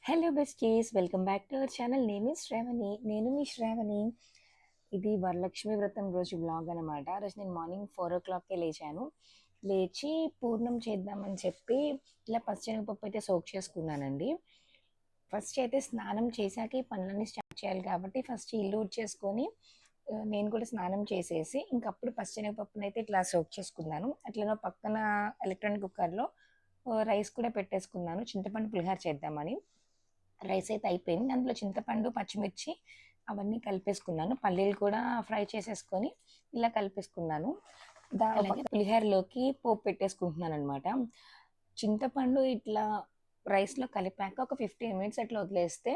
Hello besties, welcome back to our channel. Name is Shravani. నేను మీ శ్రావణి. ఇది వరలక్ష్మి వ్రతం రోజు బ్లాగ్ అనమాట. రోజు నేను మార్నింగ్ 4 o'clockకే లేచాను. లేచి పూర్ణం చేద్దామని చెప్పి ఇలా పచ్చెనగపప్పు అయితే సోక్ చేసుకున్నానండి. ఫస్ట్ అయితే స్నానం చేశాక ఈ పనులన్నీ స్టార్ట్ చేయాలి కాబట్టి ఫస్ట్ ఇల్లు ఊడ్చేసుకొని నేను కూడా స్నానం చేసేసి ఇంకప్పుడు పచ్చెనగపప్పును అయితే ఇట్లా సోక్ చేసుకున్నాను. అట్లనే పక్కన ఎలక్ట్రానిక్ కుక్కర్లో రైస్ కూడా పెట్టేసుకున్నాను, చింతపండు పులిహార చేద్దామని. రైస్ అయితే అయిపోయింది. అందులో చింతపండు, పచ్చిమిర్చి అవన్నీ కలిపేసుకున్నాను. పల్లీలు కూడా ఫ్రై చేసేసుకొని ఇలా కలిపేసుకున్నాను. అలాగే పులిహోరలోకి పోపు పెట్టేసుకుంటున్నాను అనమాట. చింతపండు ఇట్లా రైస్లో కలిపాక ఒక 15 మినిట్స్ అట్లా వదిలేస్తే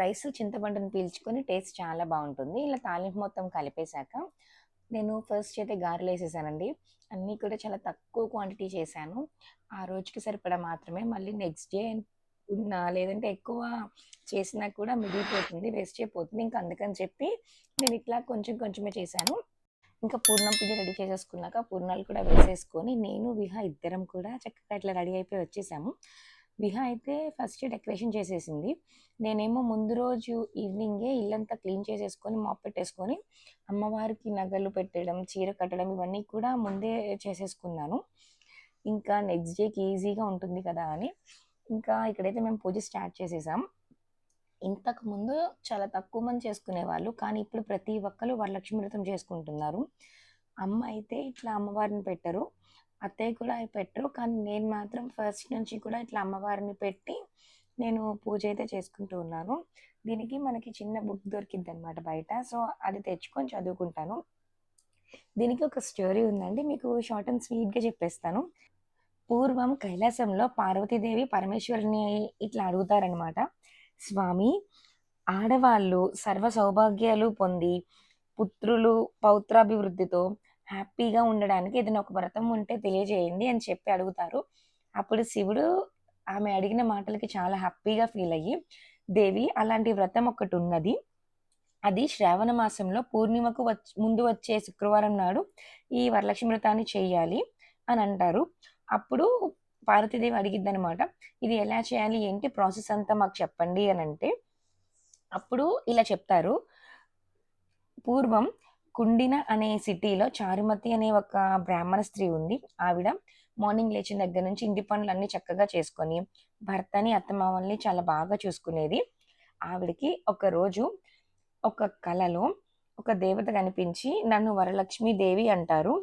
రైస్ చింతపండుని పీల్చుకొని టేస్ట్ చాలా బాగుంటుంది. ఇలా తాలింపు మొత్తం కలిపేశాక నేను ఫస్ట్ అయితే గారెలు వేసేసానండి. అన్నీ కూడా చాలా తక్కువ క్వాంటిటీ చేశాను. ఆ రోజుకి సరిపడా మాత్రమే. మళ్ళీ నెక్స్ట్ డే లేదంటే ఎక్కువ చేసినా కూడా మిగిలిపోతుంది, వేస్ట్ అయిపోతుంది. ఇంకా అందుకని చెప్పి నేను ఇట్లా కొంచెం కొంచెమే చేశాను. ఇంకా పూర్ణం పిండి రెడీ చేసేసుకున్నాక పూర్ణాలు కూడా వేసేసుకొని నేను విహ ఇద్దరం కూడా చక్కగా ఇట్లా రెడీ అయిపోయి వచ్చేసాము. విహ అయితే ఫస్ట్ డెకరేషన్ చేసేసింది. నేనేమో ముందు రోజు ఈవినింగే ఇల్లంతా క్లీన్ చేసేసుకొని మాప్ పెట్టేసుకొని అమ్మవారికి నగలు పెట్టడం, చీర కట్టడం ఇవన్నీ కూడా ముందే చేసేసుకున్నాను. ఇంకా నెక్స్ట్ డేకి ఈజీగా ఉంటుంది కదా అని ఇంకా ఇక్కడైతే మేము పూజ స్టార్ట్ చేసేసాం. ఇంతకుముందు చాలా తక్కువ మంది చేసుకునేవాళ్ళు, కానీ ఇప్పుడు ప్రతి ఒక్కరు వరలక్ష్మి వ్రతం చేసుకుంటున్నారు. అమ్మ అయితే ఇట్లా అమ్మవారిని పెట్టరు, అత్తయ్య కూడా పెట్టరు, కానీ నేను మాత్రం ఫస్ట్ నుంచి కూడా ఇట్లా అమ్మవారిని పెట్టి నేను పూజ అయితే చేసుకుంటూ ఉన్నాను. దీనికి మనకి చిన్న బుక్ దొరికింది అనమాట బయట, సో అది తెచ్చుకొని చదువుకుంటాను. దీనికి ఒక స్టోరీ ఉందండి, మీకు షార్ట్ అండ్ స్వీట్గా చెప్పేస్తాను. పూర్వం కైలాసంలో పార్వతీదేవి పరమేశ్వరుని ఇట్లా అడుగుతారనమాట. స్వామి, ఆడవాళ్ళు సర్వ సౌభాగ్యాలు పొంది పుత్రులు పౌత్రాభివృద్ధితో హ్యాపీగా ఉండడానికి ఏదైనా ఒక వ్రతం ఉంటే తెలియజేయండి అని చెప్పి అడుగుతారు. అప్పుడు శివుడు ఆమె అడిగిన మాటలకి చాలా హ్యాపీగా ఫీల్ అయ్యి, దేవి అలాంటి వ్రతం ఒకటి ఉన్నది, అది శ్రావణ మాసంలో పూర్ణిమకు ముందు వచ్చే శుక్రవారం నాడు ఈ వరలక్ష్మి వ్రతాన్ని చెయ్యాలి అని అంటారు. అప్పుడు పార్వతీదేవి అడిగిద్దనమాట, ఇది ఎలా చేయాలి, ఏంటి ప్రాసెస్ అంతా మాకు చెప్పండి అని అంటే అప్పుడు ఇలా చెప్తారు. పూర్వం కుండిన అనే సిటీలో చారుమతి అనే ఒక బ్రాహ్మణ స్త్రీ ఉంది. ఆవిడ మార్నింగ్ లేచిన దగ్గర నుంచి ఇంటి పనులన్నీ చక్కగా చేసుకొని భర్తని అత్తమామల్ని చాలా బాగా చూసుకునేది. ఆవిడకి ఒక రోజు ఒక కలలో ఒక దేవత కనిపించి, నన్ను వరలక్ష్మి దేవి అంటారు,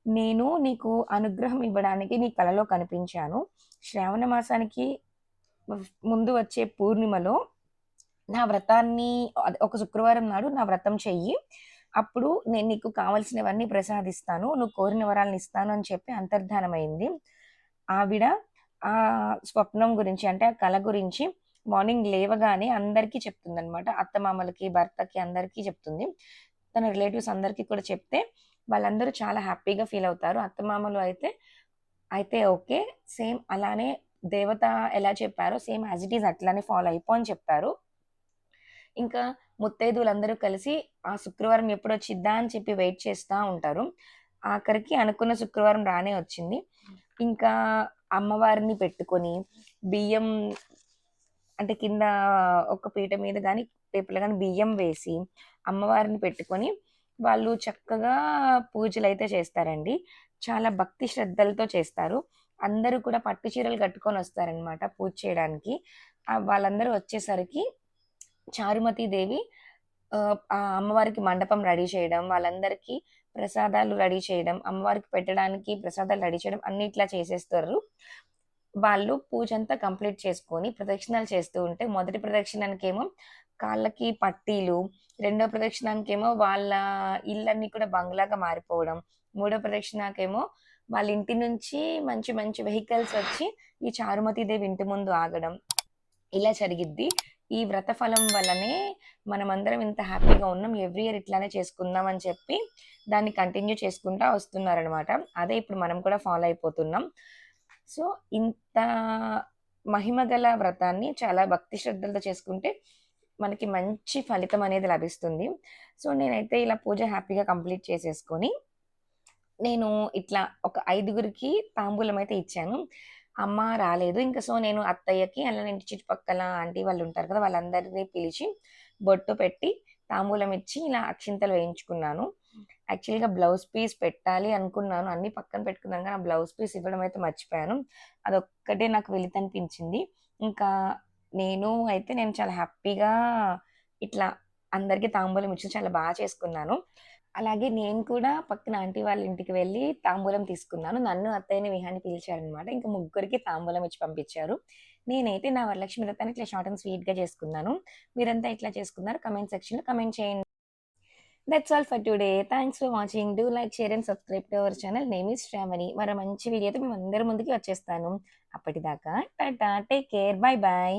నేను నీకు అనుగ్రహం ఇవ్వడానికి నీ కలలో కనిపించాను. శ్రావణ మాసానికి ముందు వచ్చే పూర్ణిమలో నా వ్రతాన్ని ఒక శుక్రవారం నాడు నా వ్రతం చెయ్యి, అప్పుడు నేను నీకు కావలసినవన్నీ ప్రసాదిస్తాను, నువ్వు కోరిన వరాలను ఇస్తాను అని చెప్పి అంతర్ధానమైంది. ఆవిడ ఆ స్వప్నం గురించి అంటే ఆ కళ గురించి మార్నింగ్ లేవగానే అందరికీ చెప్తుందనమాట. అత్తమామలకి, భర్తకి అందరికీ చెప్తుంది. తన రిలేటివ్స్ అందరికీ కూడా చెప్తే వాళ్ళందరూ చాలా హ్యాపీగా ఫీల్ అవుతారు. అత్తమామలు అయితే ఓకే, సేమ్ అలానే దేవత ఎలా చెప్పారో సేమ్ యాజ్ ఇట్ ఈజ్ అట్లానే ఫాలో అయిపో అని చెప్తారు. ఇంకా ముత్తైదువులందరూ కలిసి ఆ శుక్రవారం ఎప్పుడు వచ్చిద్దా అని చెప్పి వెయిట్ చేస్తూ ఉంటారు. ఆఖరికి అనుకున్న శుక్రవారం రానే వచ్చింది. ఇంకా అమ్మవారిని పెట్టుకొని బియ్యం అంటే కింద ఒక పీట మీద కానీ టేపులో కానీ బియ్యం వేసి అమ్మవారిని పెట్టుకొని వాళ్ళు చక్కగా పూజలు అయితే చేస్తారండి. చాలా భక్తి శ్రద్ధలతో చేస్తారు. అందరూ కూడా పట్టు చీరలు కట్టుకొని వస్తారనమాట పూజ చేయడానికి. వాళ్ళందరూ వచ్చేసరికి చారుమతి దేవి ఆ అమ్మవారికి మండపం రెడీ చేయడం, వాళ్ళందరికీ ప్రసాదాలు రెడీ చేయడం, అమ్మవారికి పెట్టడానికి ప్రసాదాలు రెడీ చేయడం అన్ని ఇట్లా చేసేస్తారు. వాళ్ళు పూజ అంతా కంప్లీట్ చేసుకొని ప్రదక్షిణాలు చేస్తూ ఉంటే మొదటి ప్రదక్షిణానికేమో కాళ్ళకి పట్టీలు, రెండో ప్రదక్షిణానికేమో వాళ్ళ ఇళ్ళన్నీ కూడా బంగ్లాగా మారిపోవడం, మూడో ప్రదక్షిణకేమో వాళ్ళ ఇంటి నుంచి మంచి మంచి వెహికల్స్ వచ్చి ఈ చారుమతి దేవి ఇంటి ముందు ఆగడం ఇలా జరిగిద్ది. ఈ వ్రత ఫలం వల్లనే మనమందరం ఇంత హ్యాపీగా ఉన్నాం, ఎవ్రీ ఇయర్ ఇట్లానే చేసుకుందాం అని చెప్పి దాన్ని కంటిన్యూ చేసుకుంటా వస్తున్నారనమాట. అదే ఇప్పుడు మనం కూడా ఫాలో అయిపోతున్నాం. సో ఇంత మహిమగల వ్రతాన్ని చాలా భక్తి శ్రద్ధలతో చేసుకుంటే మనకి మంచి ఫలితం అనేది లభిస్తుంది. సో నేనైతే ఇలా పూజ హ్యాపీగా కంప్లీట్ చేసేసుకొని నేను ఇట్లా ఒక 5గురికి తాంబూలం అయితే ఇచ్చాను. అమ్మ రాలేదు. ఇంకా సో, నేను అత్తయ్యకి అలానే ఇంటి చుట్టుపక్కల ఆంటీ వాళ్ళు ఉంటారు కదా! వాళ్ళందరిని పిలిచి బొట్టు పెట్టి, తాంబూలం ఇచ్చి ఇలా అక్షింతలు వేయించుకున్నాను. యాక్చువల్‌గా బ్లౌజ్ పీస్ పెట్టాలి అనుకున్నాను. అన్నీ పక్కన పెట్టుకున్నాను గానీ, ఆ బ్లౌజ్ పీస్ ఇవ్వడం అయితే మర్చిపోయాను. అదొక్కటే నాకు వెలితనిపించింది. ఇంకా నేను చాలా హ్యాపీగా ఇట్లా అందరికి తాంబూలం ఇచ్చి చాలా చేసుకున్నాను. అలాగే నేను కూడా పక్కన ఆంటీ వాళ్ళ ఇంటికి వెళ్ళి తాంబూలం తీసుకున్నాను. నన్ను, అత్తయ్యని, విహాన్ని పిలిచారనమాట. ఇంక ముగ్గురికి తాంబూలం ఇచ్చి పంపించారు. నేనైతే నా వరలక్ష్మి వ్రతాన్ని ఇట్లా షార్ట్ అండ్ స్వీట్‌గా చేసుకున్నాను. మీరంతా ఎట్లా చేసుకున్నారో కామెంట్ సెక్షన్‌లో కామెంట్ చేయండి. That's all for today. Thanks for watching. Do like, share and subscribe to our channel. Name is Shravani. మరో మంచి వీడియోతో మీ అందరి ముందుకి వచ్చేస్తాను. అప్పటిదాకా tata! Take care. Bye by.